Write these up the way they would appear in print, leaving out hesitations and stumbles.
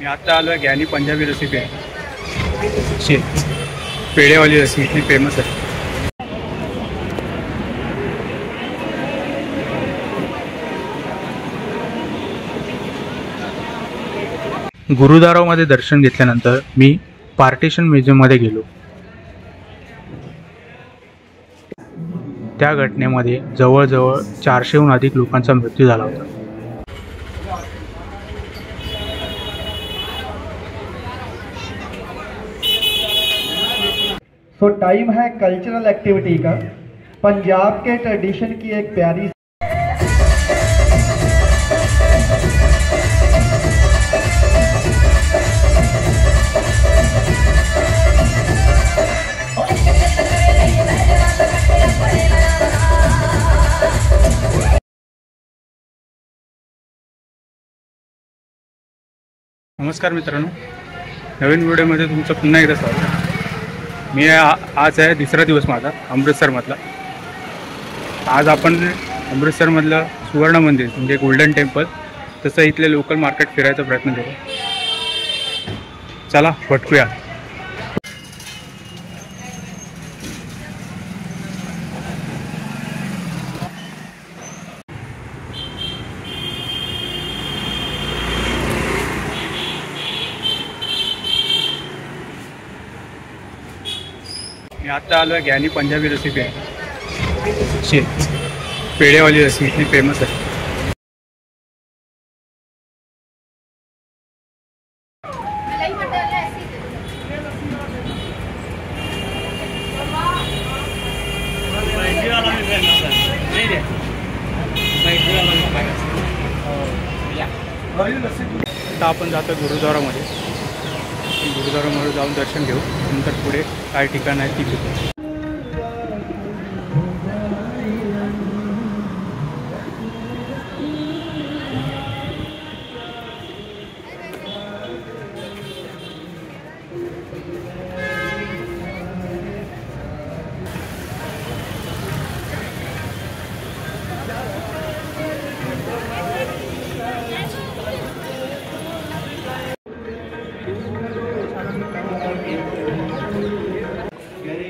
मी आता आलो आहे ज्ञानी पंजाबी रेसिपी आहे पेढेवाली रेसिपी इतनी फेमस आहे। गुरुद्वारामध्ये दर्शन घेतल्यानंतर मी पार्टिशन म्युझियममध्ये गेलो। त्या घटनेमध्ये जवळजवळ 400हून अधिक लोकांचा मृत्यू झाला होता। तो टाइम है कल्चरल एक्टिविटी का। पंजाब के ट्रेडिशन की एक प्यारी नमस्कार मित्रांनो, नवीन व्हिडिओमध्ये तुमचं पुन्हा एकदा स्वागत आहे। मी आज आहे दुसरा दिवस माझा अमृतसरमधला। आज आपण अमृतसरमधलं सुवर्ण मंदिर म्हणजे गोल्डन टेम्पल तसं इथले लोकल मार्केट फिरायचा प्रयत्न करू। चला पटकूया। मी आता आलो आहे ज्ञानी पंजाबी रेसिपी आहे पेढेवाली रेसिपी इतनी फेमस आहे। आता आपण जातो गुरुद्वारामध्ये। गुरुद्वारामध्ये जाऊन दर्शन घेऊ, नंतर पुढे काय ठिकाण आहे ती बघू।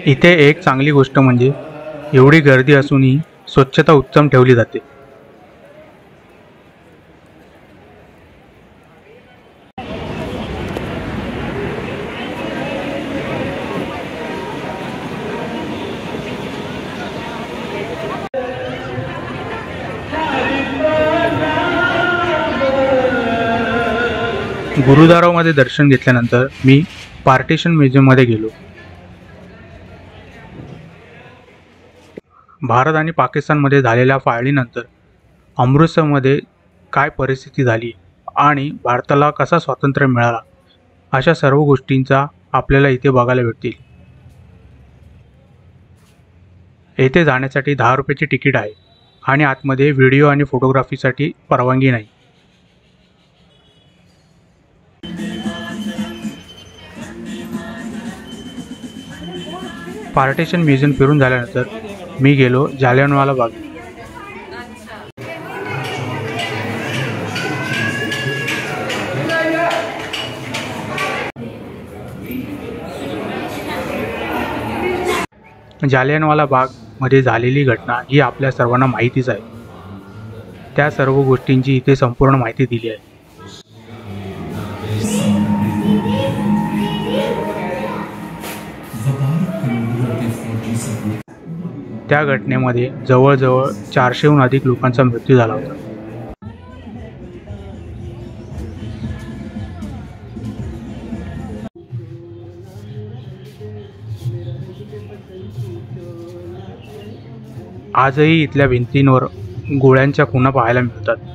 इथे एक चांगली गोष्ट म्हणजे एवढी गर्दी असूनही स्वच्छता उत्तम ठेवली जाते। गुरुद्वारामध्ये दर्शन घेतल्यानंतर मी पार्टिशन म्युझियममध्ये गेलो। भारत आणि पाकिस्तानमध्ये झालेल्या फाळणीनंतर अमृतसरमध्ये काय परिस्थिती झाली आणि भारताला कसा स्वातंत्र्य मिळाला अशा सर्व गोष्टींचा आपल्याला इथे बघायला भेटतील। येथे जाण्यासाठी 10 रुपयाची तिकीट आहे आणि आतमध्ये व्हिडिओ आणि फोटोग्राफीसाठी परवानगी नाही। पार्टिशन म्युझियम फिरून झाल्यानंतर मी गेलो जालियनवाला बाग। जालियनवाला बाग मध्ये झालेली घटना ही आपल्या सर्वांना माहितीच आहे। त्या सर्व गोष्टींची इथे संपूर्ण माहिती दिली आहे। त्या घटनेमध्ये जवळजवळ 400हून अधिक लोकांचा मृत्यू झाला होता। आजही इथल्या भिंतींवर गोळ्यांच्या खुणा पाहायला मिळतात।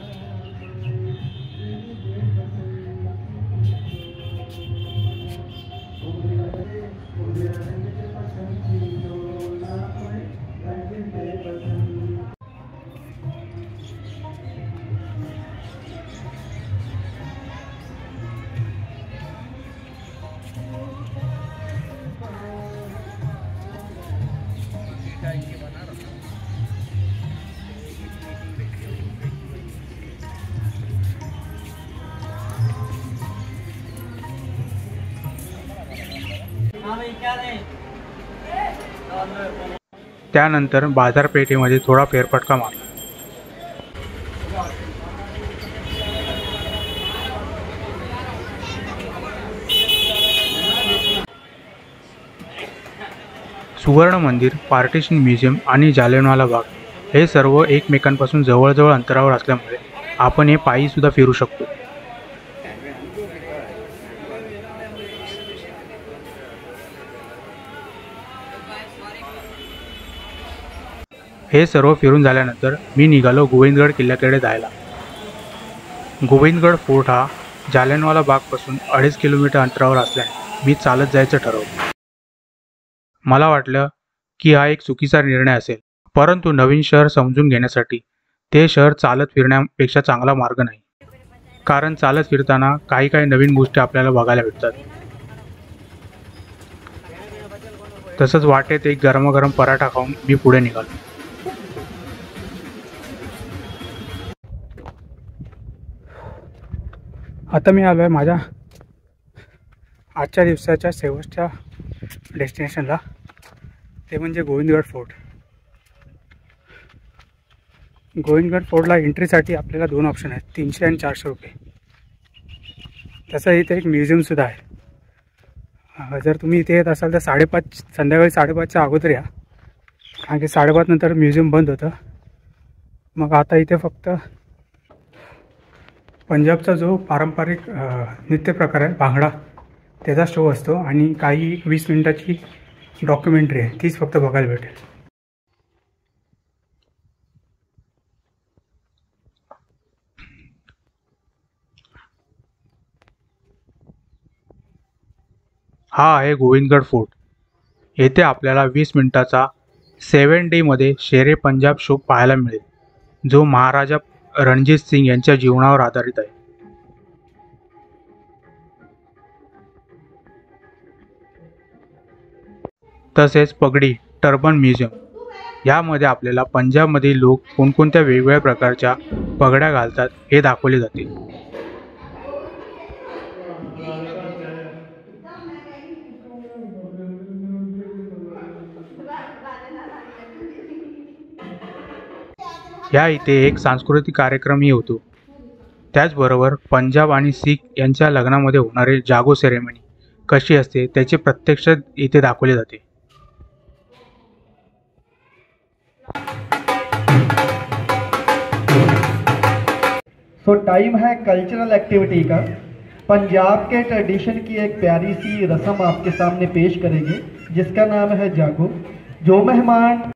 त्यानंतर बाजारपेठेमध्ये थोडा फेरफटका मारला. सुवर्ण मंदिर, पार्टिशन म्युझियम आणि जालियनवाला बाग हे सर्व एकमेकांपासून जवळजवळ अंतरावर असल्यामुळे आपण हे पायी सुद्धा फिरू शकतो. हे सर्व फिरून झाल्यानंतर मी निघालो गोविंदगड किल्ल्याकडे जायला. गोविंदगड फोर्ट हा जालियनवाला बागपासून 2.5 किलोमीटर अंतरावर असल्याने मी चालत जायचं ठरवलं. मला वाटलं की हा एक चुकीचा निर्णय असेल, परंतु नवीन शहर समजून घेण्यासाठी ते शहर चालत फिरण्यापेक्षा चांगला मार्ग नाही. कारण चालत फिरताना काही नवीन गोष्टी आपल्याला बघायला भेटतात. तसंच वाटेत एक गरमागरम पराठा खाऊन मी पुढे निघालो. आता मी आलो आहे माझ्या आजच्या दिवसाच्या शेवटच्या डेस्टिनेशनला, ते म्हणजे गोविंदगड फोर्ट. गोविंदगड फोर्टला एंट्रीसाठी आपल्याला 2 ऑप्शन आहेत, 300 आणि 400 रुपये. तसं इथे एक म्युझियमसुद्धा आहे. जर तुम्ही इथे येत असाल तर संध्याकाळी 5:30च्या अगोदर या, कारण की 5:30 नंतर म्युझियम बंद होतं. मग आता इथे फक्त पंजाबचा जो पारंपरिक नृत्य प्रकार आहे भांगडा, त्याचा शो असतो आणि काही 20 मिनिटाची डॉक्युमेंटरी आहे, तीच फक्त बघायला भेटेल. हा आहे गोविंदगड फोर्ट. येथे आपल्याला 20 मिनिटाचा 7 डेमध्ये शेरे पंजाब शो पाहायला मिळेल, जो महाराजा रणजित सिंग यांच्या जीवनावर आधारित आहे. तसेच पगडी टर्बन म्युझियम, यामध्ये आपल्याला पंजाबमधील लोक कोणकोणत्या वेगवेगळ्या प्रकारच्या पगड्या घालतात हे दाखवले जाते. या इथे एक सांस्कृतिक कार्यक्रमही होतो. त्याचबरोबर पंजाब आणि शीख यांच्या लग्नामध्ये होणारे जागो सेरेमनी कशी असते त्याचे प्रत्यक्ष इथे दाखवले जाते. तो टाइम है कल्चरल एक्टिविटी का. पंजाब के ट्रेडिशन की एक प्यारी सी रस्म आपके सामने पेश करेंगे, जिसका नाम है जागो. जो मेहमान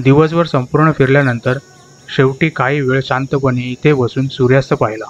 दिवसभर संपूर्ण फिरल्यानंतर शेवटी काही वेळ शांतपणे इथे बसून सूर्यास्त पाहिला.